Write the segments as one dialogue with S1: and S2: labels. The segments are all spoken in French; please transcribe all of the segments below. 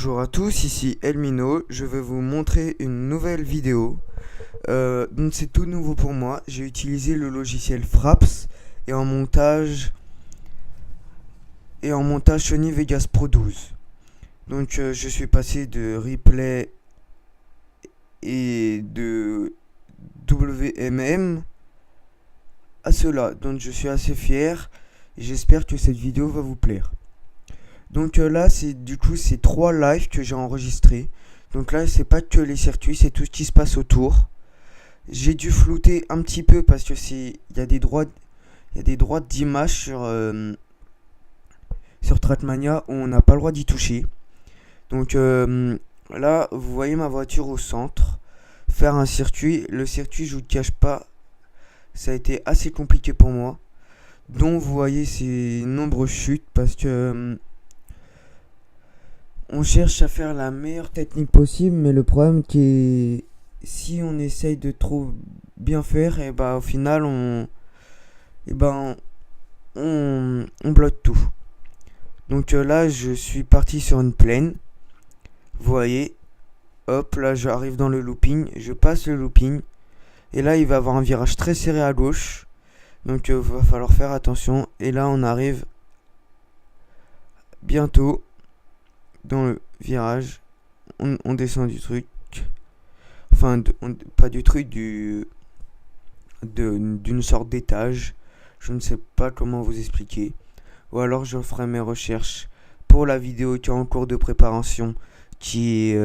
S1: Bonjour à tous, ici Elmino, je vais vous montrer une nouvelle vidéo. Donc c'est tout nouveau pour moi, j'ai utilisé le logiciel Fraps et en montage Sony Vegas Pro 12. Donc je suis passé de replay et de WMM à cela, donc je suis assez fier et j'espère que cette vidéo va vous plaire. Donc là c'est c'est 3 lives que j'ai enregistrés. Donc là c'est pas que les circuits, c'est tout ce qui se passe autour. J'ai dû flouter un petit peu parce que il y a des droits d'image sur Trackmania où on n'a pas le droit d'y toucher. Donc là vous voyez ma voiture au centre. Faire un circuit, le circuit je vous le cache pas, ça a été assez compliqué pour moi. Donc vous voyez ces nombreuses chutes parce que on cherche à faire la meilleure technique possible, mais le problème qui est si on essaye de trop bien faire, et bah au final on bloque tout. Donc là je suis parti sur une plaine. Vous voyez, hop là j'arrive dans le looping, je passe le looping et là il va y avoir un virage très serré à gauche. Donc va falloir faire attention et là on arrive bientôt dans le virage. On descend du truc. Enfin, pas du truc, d'une sorte d'étage. Je ne sais pas comment vous expliquer. Ou alors je ferai mes recherches pour la vidéo qui est en cours de préparation. Qui est...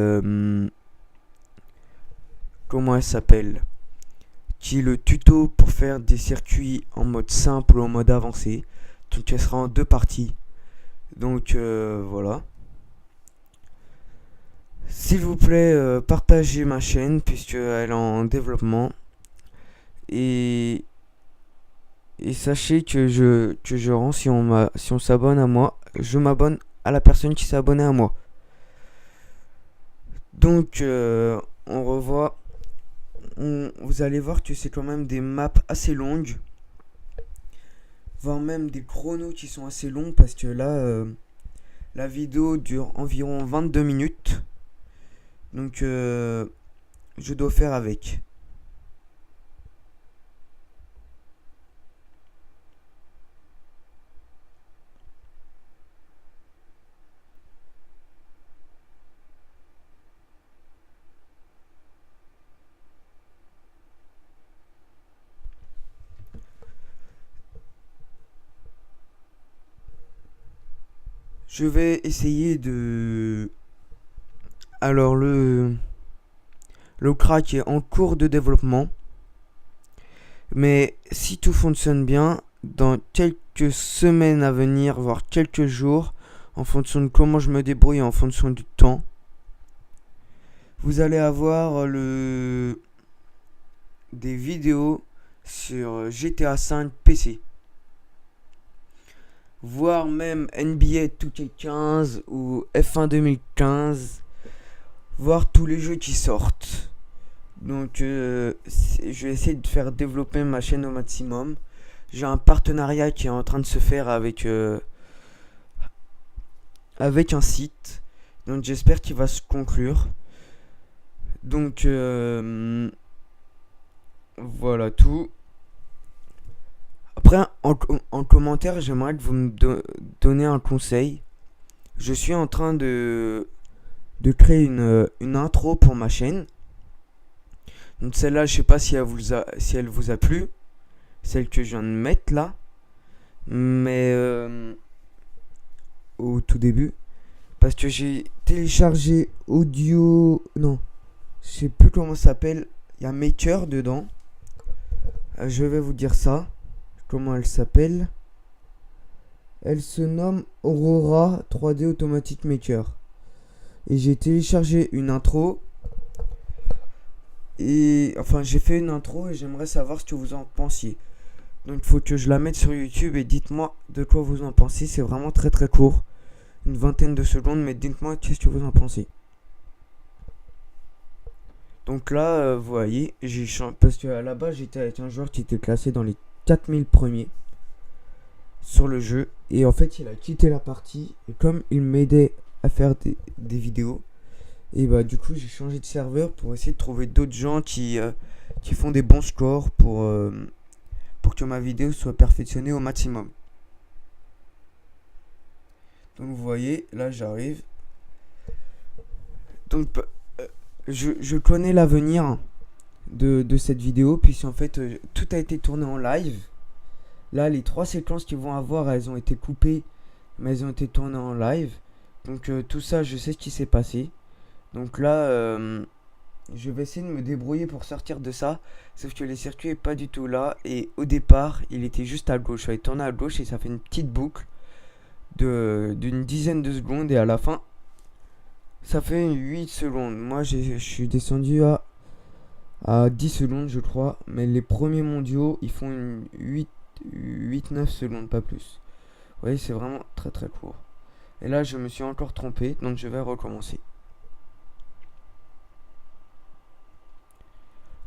S1: comment elle s'appelle? Qui est le tuto pour faire des circuits en mode simple ou en mode avancé. Donc elle sera en 2 parties. Donc voilà. S'il vous plaît, partagez ma chaîne puisqu'elle est en développement. Et sachez que je rends si on s'abonne à moi, je m'abonne à la personne qui s'est abonnée à moi. Donc on revoit. Vous allez voir que c'est quand même des maps assez longues. Voire même des chronos qui sont assez longs parce que là la vidéo dure environ 22 minutes. Donc je dois faire avec. Je vais essayer de... Alors le crack est en cours de développement. Mais si tout fonctionne bien, dans quelques semaines à venir, voire quelques jours, en fonction de comment je me débrouille, en fonction du temps, vous allez avoir des vidéos sur GTA 5 PC. Voire même NBA 2K15 ou F1 2015. Voir tous les jeux qui sortent. Donc je vais essayer de faire développer ma chaîne au maximum. J'ai un partenariat qui est en train de se faire avec un site. Donc j'espère qu'il va se conclure. Donc voilà tout. Après en commentaire j'aimerais que vous me donnez un conseil. Je suis en train de créer une intro pour ma chaîne. Donc celle-là, je sais pas si elle vous a plu. Celle que je viens de mettre là. Mais au tout début. Parce que j'ai téléchargé audio... Non. Je sais plus comment ça s'appelle. Il y a Maker dedans. Je vais vous dire ça. Comment elle s'appelle. Elle se nomme Aurora 3D Automatic Maker. Et j'ai téléchargé une intro. Et enfin j'ai fait une intro et j'aimerais savoir ce que vous en pensiez. Donc il faut que je la mette sur YouTube et dites-moi de quoi vous en pensez. C'est vraiment très très court. Une vingtaine de secondes, mais dites-moi qu'est-ce que vous en pensez. Donc là, vous voyez, parce que à la base j'étais avec un joueur qui était classé dans les 4000 premiers sur le jeu. Et en fait il a quitté la partie. Et comme il m'aidait à faire des vidéos. Et bah du coup j'ai changé de serveur pour essayer de trouver d'autres gens qui font des bons scores pour que ma vidéo soit perfectionnée au maximum. Donc vous voyez, là j'arrive. Donc je connais l'avenir de cette vidéo, puisqu'en fait tout a été tourné en live. Là les 3 séquences qu'ils vont avoir, elles ont été coupées, mais elles ont été tournées en live. Donc tout ça, je sais ce qui s'est passé. Donc là, je vais essayer de me débrouiller pour sortir de ça. Sauf que les circuits est pas du tout là. Et au départ, il était juste à gauche. Il tourné à gauche et ça fait une petite boucle d'une dizaine de secondes. Et à la fin, ça fait 8 secondes. Moi, je suis descendu à 10 secondes, je crois. Mais les premiers mondiaux, ils font une 8-9 secondes, pas plus. Vous voyez, c'est vraiment très très court. Et là, je me suis encore trompé. Donc, je vais recommencer.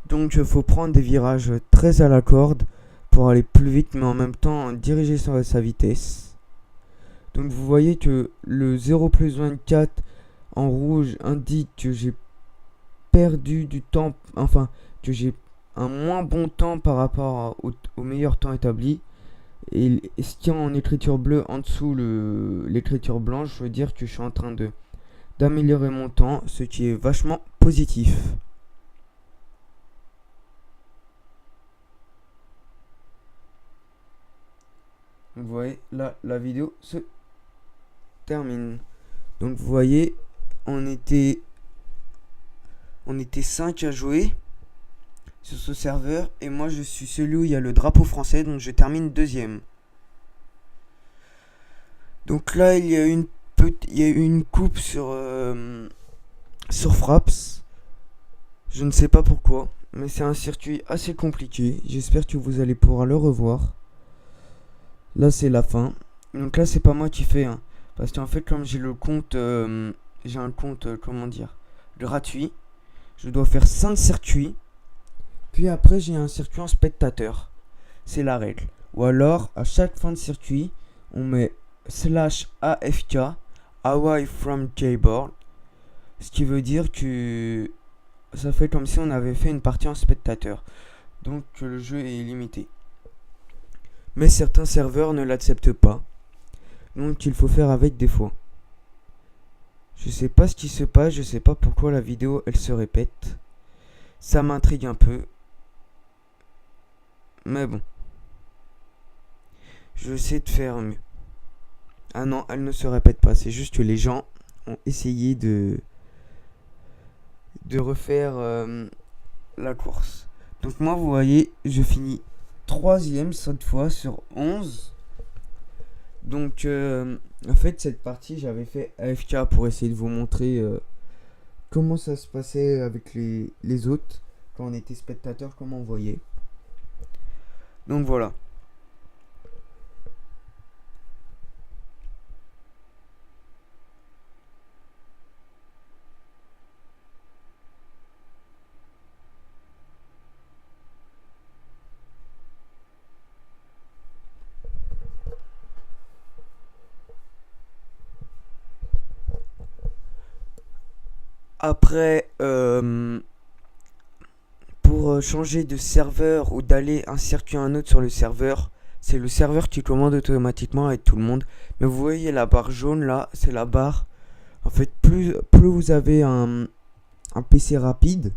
S1: Donc il faut prendre des virages très à la corde pour aller plus vite, mais en même temps diriger sa vitesse. Donc vous voyez que le 0 plus 24 en rouge indique que j'ai perdu du temps, enfin que j'ai un moins bon temps par rapport au meilleur temps établi. Et ce qui est en écriture bleue en dessous l'écriture blanche veut dire que je suis en train d'améliorer mon temps, ce qui est vachement positif. Vous voyez, là, la vidéo se termine. Donc, vous voyez, on était 5 à jouer sur ce serveur. Et moi, je suis celui où il y a le drapeau français. Donc, je termine deuxième. Donc là, il y a une coupe sur Fraps. Je ne sais pas pourquoi. Mais c'est un circuit assez compliqué. J'espère que vous allez pouvoir le revoir. Là c'est la fin. Donc là c'est pas moi qui fais hein, parce qu'en fait comme j'ai le compte j'ai un compte comment dire gratuit, je dois faire 5 circuits. Puis après j'ai un circuit en spectateur. C'est la règle. Ou alors à chaque fin de circuit on met /AFK away from keyboard. Ce qui veut dire que ça fait comme si on avait fait une partie en spectateur. Donc le jeu est limité. Mais certains serveurs ne l'acceptent pas. Donc il faut faire avec des fois. Je sais pas ce qui se passe, je sais pas pourquoi la vidéo elle se répète. Ça m'intrigue un peu. Mais bon. Je vais essayer de faire mieux. Ah non, elle ne se répète pas. C'est juste que les gens ont essayé de refaire la course. Donc moi vous voyez, je finis 3ème cette fois sur 11. Donc en fait cette partie j'avais fait AFK pour essayer de vous montrer comment ça se passait avec les autres quand on était spectateur, comment on voyait. Donc voilà. Après, pour changer de serveur ou d'aller un circuit à un autre sur le serveur, c'est le serveur qui commande automatiquement avec tout le monde. Mais vous voyez la barre jaune là, c'est la barre. En fait, plus vous avez un PC rapide,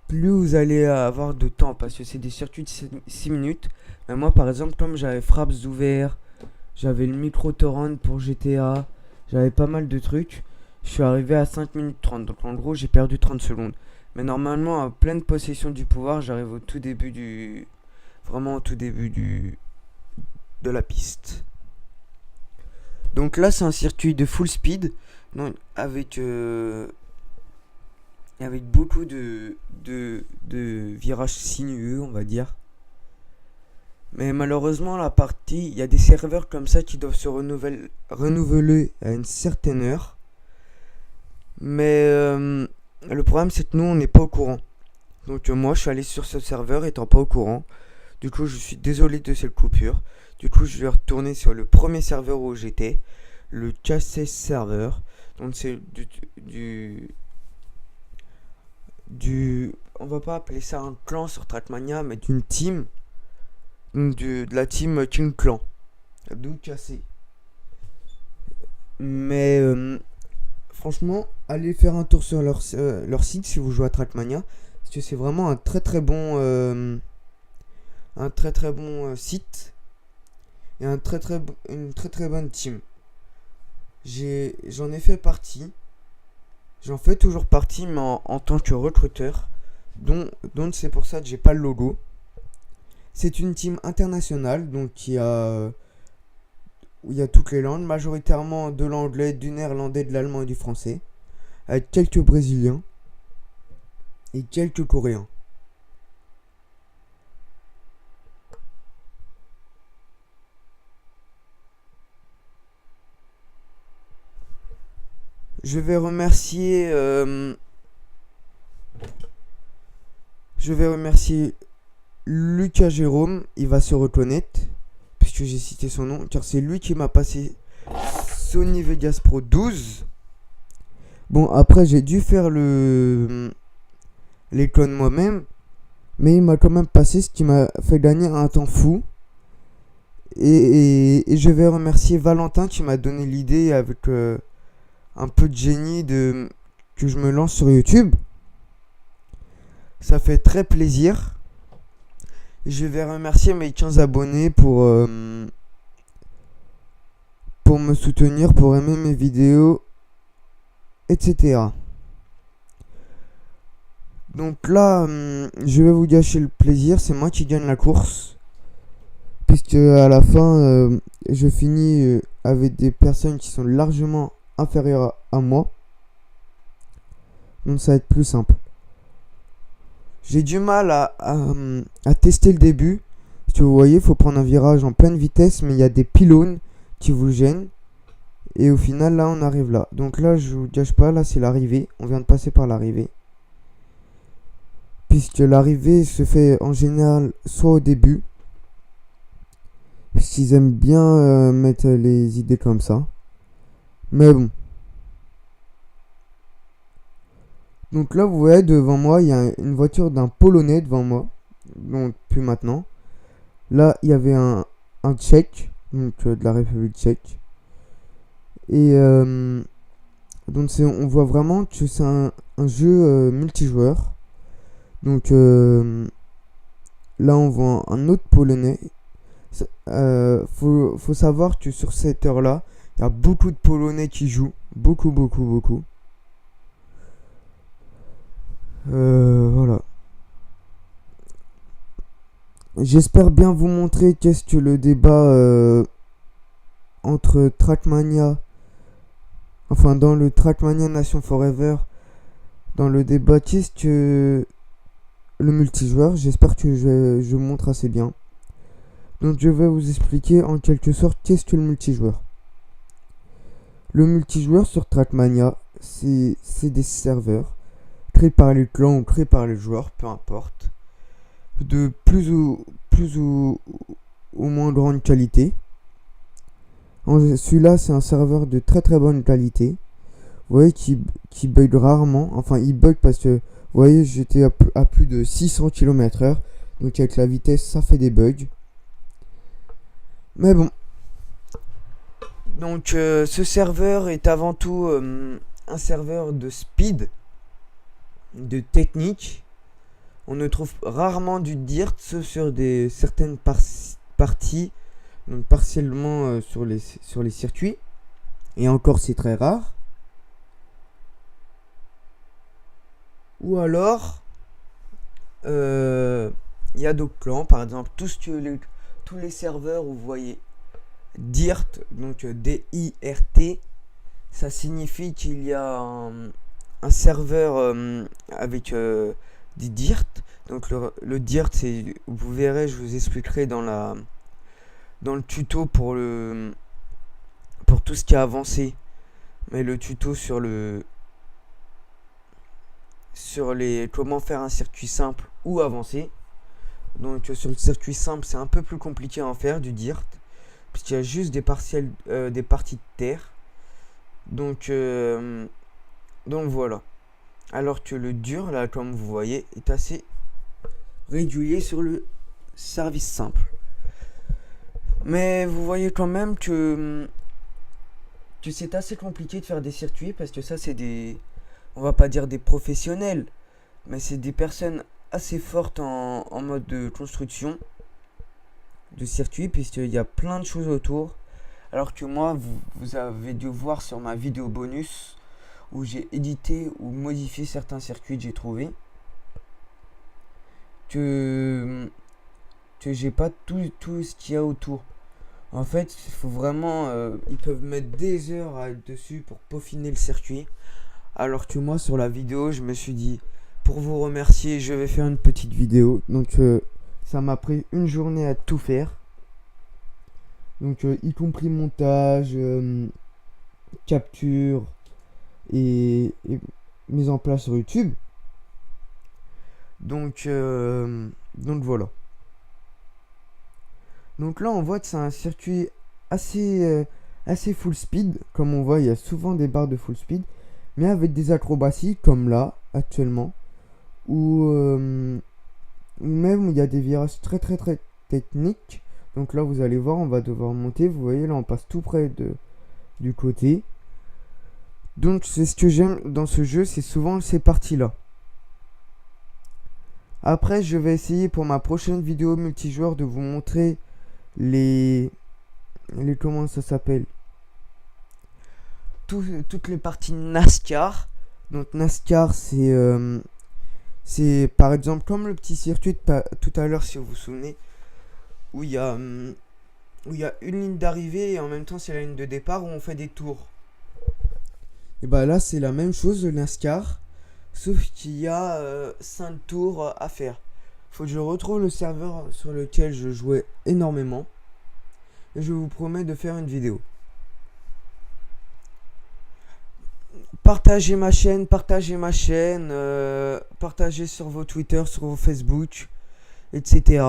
S1: plus vous allez avoir de temps parce que c'est des circuits de 6 minutes. Mais moi par exemple, comme j'avais Fraps ouvert, j'avais le micro torrent pour GTA, j'avais pas mal de trucs. Je suis arrivé à 5 minutes 30, donc en gros j'ai perdu 30 secondes. Mais normalement, à pleine possession du pouvoir, j'arrive au tout début vraiment au tout début de la piste. Donc là c'est un circuit de full speed, donc avec beaucoup de virages sinueux on va dire. Mais malheureusement la partie, il y a des serveurs comme ça qui doivent se renouveler à une certaine heure. Mais le problème c'est que nous on n'est pas au courant. Donc moi je suis allé sur ce serveur étant pas au courant. Du coup je suis désolé de cette coupure. Du coup je vais retourner sur le premier serveur où j'étais. le KC server. Donc c'est on va pas appeler ça un clan sur Trackmania, mais d'une team, donc de la team King Clan, d'où KC. Mais franchement, allez faire un tour sur leur site si vous jouez à Trackmania, parce que c'est vraiment un très très bon site et une très très bonne team. J'en ai fait partie, j'en fais toujours partie, mais en tant que recruteur, donc c'est pour ça que j'ai pas le logo. C'est une team internationale, donc où il y a toutes les langues, majoritairement de l'anglais, du néerlandais, de l'allemand et du français, avec quelques brésiliens et quelques coréens. Je vais remercier Lucas Jérôme, il va se reconnaître puisque j'ai cité son nom, car c'est lui qui m'a passé Sony Vegas Pro 12. Bon, après j'ai dû faire les clones moi-même, mais il m'a quand même passé, ce qui m'a fait gagner un temps fou. Et je vais remercier Valentin qui m'a donné l'idée avec un peu de génie que je me lance sur YouTube. Ça fait très plaisir. Je vais remercier mes 15 abonnés pour me soutenir, pour aimer mes vidéos, etc. Donc là, je vais vous gâcher le plaisir, c'est moi qui gagne la course. Puisque à la fin, je finis avec des personnes qui sont largement inférieures à moi. Donc ça va être plus simple. J'ai du mal à tester le début. Parce que vous voyez, il faut prendre un virage en pleine vitesse, mais il y a des pylônes qui vous gênent. Et au final, là, on arrive là. Donc là, je vous gâche pas, là, c'est l'arrivée. On vient de passer par l'arrivée. Puisque l'arrivée se fait en général soit au début. Puisqu'ils aiment bien mettre les idées comme ça. Mais bon. Donc là, vous voyez, devant moi, il y a une voiture d'un Polonais devant moi. Donc, plus maintenant. Là, il y avait un Tchèque. Donc, de la République tchèque. Et donc, on voit vraiment que c'est un jeu multijoueur. Donc, là, on voit un autre Polonais. Faut savoir que sur cette heure-là, il y a beaucoup de Polonais qui jouent. Beaucoup. Voilà. J'espère bien vous montrer qu'est-ce que le débat entre Trackmania, enfin dans le Trackmania Nation Forever, dans le débat qu'est-ce que le multijoueur. J'espère que je montre assez bien. Donc je vais vous expliquer en quelque sorte qu'est-ce que le multijoueur. Le multijoueur sur Trackmania, c'est des serveurs créés par les clans ou créés par les joueurs, peu importe, de plus ou moins grande qualité. Celui-là, c'est un serveur de très bonne qualité. Vous voyez qui bug rarement. Enfin, il bug parce que, vous voyez, j'étais à plus de 600 km/h. Donc avec la vitesse, ça fait des bugs. Mais bon. Donc ce serveur est avant tout un serveur de speed, de technique. On ne trouve rarement du dirt, sauf sur certaines parties, donc partiellement sur les circuits. Et encore, c'est très rare. Ou alors, il y a d'autres clans, par exemple, tous les serveurs où vous voyez dirt, donc D-I-R-T, ça signifie qu'il y a un serveur avec des dirt. Donc le dirt, c'est, vous verrez, je vous expliquerai dans le tuto pour tout ce qui a avancé, mais le tuto sur comment faire un circuit simple ou avancé. Donc sur le circuit simple, c'est un peu plus compliqué à en faire du dirt, puisqu'il y a juste des parties de terre. Donc, donc voilà. Alors que le dur, là, comme vous voyez, est assez régulier sur le service simple. Mais vous voyez quand même que c'est assez compliqué de faire des circuits parce que ça, c'est des, on va pas dire des professionnels, mais c'est des personnes assez fortes en mode de construction de circuits, puisqu'il y a plein de choses autour. Alors que moi, vous avez dû voir sur ma vidéo bonus où j'ai édité ou modifié certains circuits que j'ai trouvé que j'ai pas tout ce qu'il y a autour. En fait, il faut vraiment, ils peuvent mettre des heures à être dessus pour peaufiner le circuit. Alors que moi, sur la vidéo, je me suis dit, pour vous remercier, je vais faire une petite vidéo. Donc, ça m'a pris une journée à tout faire. Donc, y compris montage, capture et mise en place sur YouTube. Donc voilà. Donc là, on voit que c'est un circuit assez full speed. Comme on voit, il y a souvent des barres de full speed, mais avec des acrobaties comme là, actuellement, ou même il y a des virages très techniques. Donc là, vous allez voir, on va devoir monter. Vous voyez, là, on passe tout près du côté. Donc c'est ce que j'aime dans ce jeu, c'est souvent ces parties-là. Après, je vais essayer pour ma prochaine vidéo multijoueur de vous montrer les comment ça s'appelle, toutes les parties NASCAR. Donc NASCAR, c'est par exemple comme le petit circuit tout à l'heure, si vous vous souvenez, où il y a une ligne d'arrivée et en même temps c'est la ligne de départ où on fait des tours. Et bah là c'est la même chose, le NASCAR, sauf qu'il y a 5 tours à faire. Faut que je retrouve le serveur sur lequel je jouais énormément et je vous promets de faire une vidéo. Partagez ma chaîne, partagez sur vos Twitter, sur vos Facebook, etc.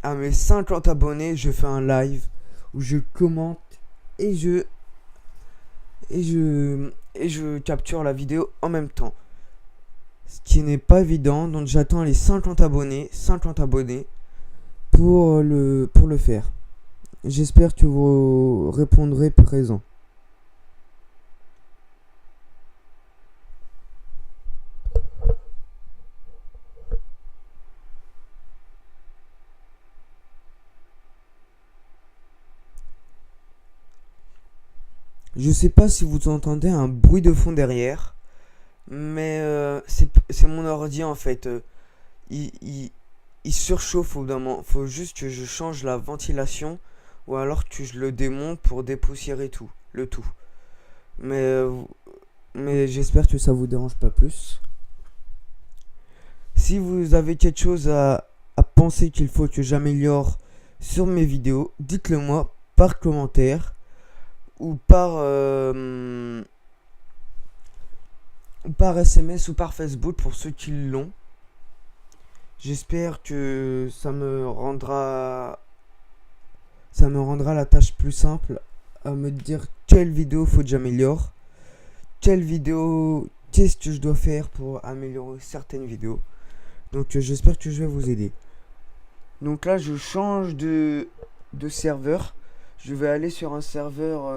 S1: À mes 50 abonnés, je fais un live où je commente et je capture la vidéo en même temps. Ce qui n'est pas évident, donc j'attends les 50 abonnés pour le faire. J'espère que vous répondrez présent. Je sais pas si vous entendez un bruit de fond derrière, mais c'est mon ordi en fait. Il surchauffe au bout d'un moment. Faut juste que je change la ventilation ou alors que je le démonte pour dépoussiérer le tout. Mais j'espère que ça vous dérange pas plus. Si vous avez quelque chose à penser qu'il faut que j'améliore sur mes vidéos, dites-le moi par commentaire ou par SMS ou par Facebook pour ceux qui l'ont. J'espère que ça me rendra la tâche plus simple à me dire quelle vidéo faut que j'améliore, quelle vidéo, qu'est-ce que je dois faire pour améliorer certaines vidéos. Donc j'espère que je vais vous aider. Donc là je change de serveur. Je vais aller sur un serveur,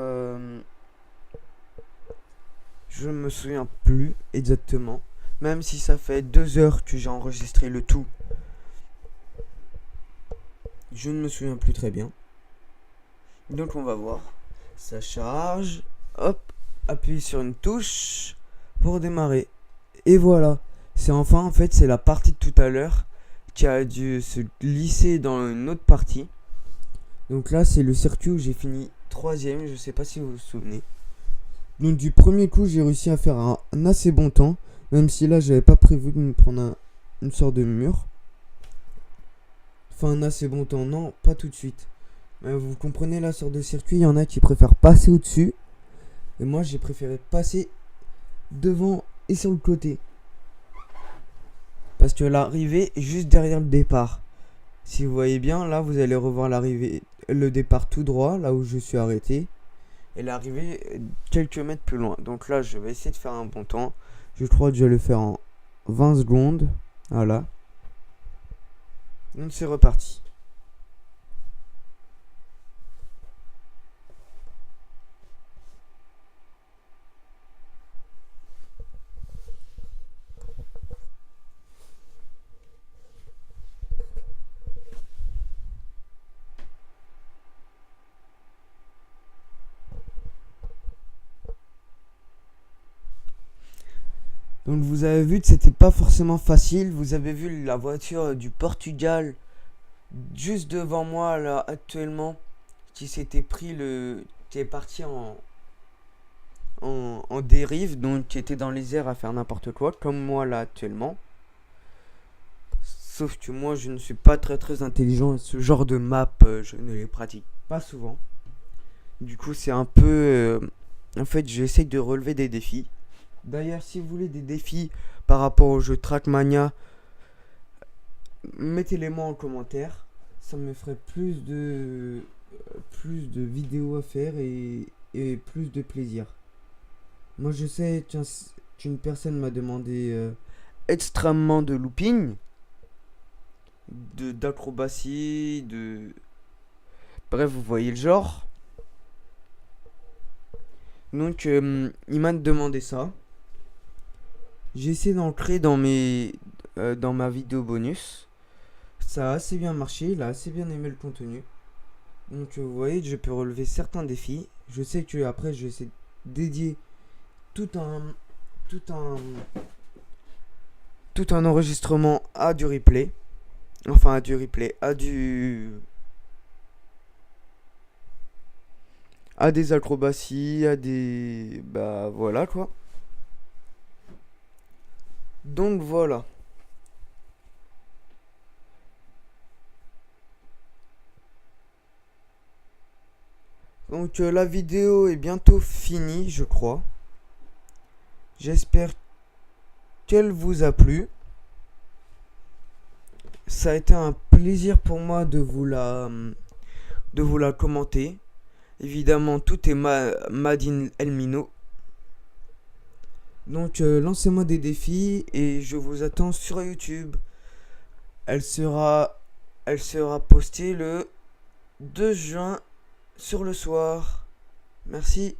S1: je ne me souviens plus exactement, même si ça fait 2 heures que j'ai enregistré le tout. Je ne me souviens plus très bien. Donc on va voir. Ça charge. Hop. Appuie sur une touche pour démarrer. Et voilà. C'est enfin en fait c'est la partie de tout à l'heure qui a dû se glisser dans une autre partie. Donc là c'est le circuit où j'ai fini 3ème. Je sais pas si vous vous souvenez. Donc du premier coup j'ai réussi à faire un assez bon temps. Même si là j'avais pas prévu de me prendre une sorte de mur. Enfin un assez bon temps. Non, pas tout de suite. Mais vous comprenez la sorte de circuit. Il y en a qui préfèrent passer au-dessus. Et moi j'ai préféré passer devant et sur le côté. Parce que l'arrivée est juste derrière le départ. Si vous voyez bien, là vous allez revoir l'arrivée, le départ tout droit, là où je suis arrêté. elle est arrivée quelques mètres plus loin. Donc là, je vais essayer de faire un bon temps. Je crois que je vais le faire en 20 secondes. Voilà. Donc c'est reparti. Donc vous avez vu que c'était pas forcément facile. Vous avez vu la voiture du Portugal juste devant moi là actuellement qui s'était pris qui est parti en dérive, donc qui était dans les airs à faire n'importe quoi, comme moi là actuellement. Sauf que moi je ne suis pas très intelligent. Ce genre de map, je ne les pratique pas souvent. Du coup c'est un peu... en fait j'essaye de relever des défis. D'ailleurs si vous voulez des défis par rapport au jeu Trackmania, mettez-les moi en commentaire. Ça me ferait plus de vidéos à faire et plus de plaisir. Moi je sais qu'une personne m'a demandé extrêmement de looping, d'acrobatie, de... Bref, vous voyez le genre. Donc il m'a demandé ça. J'ai essayé d'en créer dans ma vidéo bonus. Ça a assez bien marché, il a assez bien aimé le contenu. Donc vous voyez que je peux relever certains défis. Je sais que après je vais essayer de dédier tout un tout un tout un enregistrement à du replay. Enfin à du replay, à des acrobaties, à des... Bah voilà quoi. Donc voilà. Donc la vidéo est bientôt finie, je crois. J'espère qu'elle vous a plu. Ça a été un plaisir pour moi de vous la commenter. Évidemment, tout est Made in Elmino. Donc lancez-moi des défis et je vous attends sur YouTube. Elle sera, elle sera postée le 2 juin sur le soir. Merci.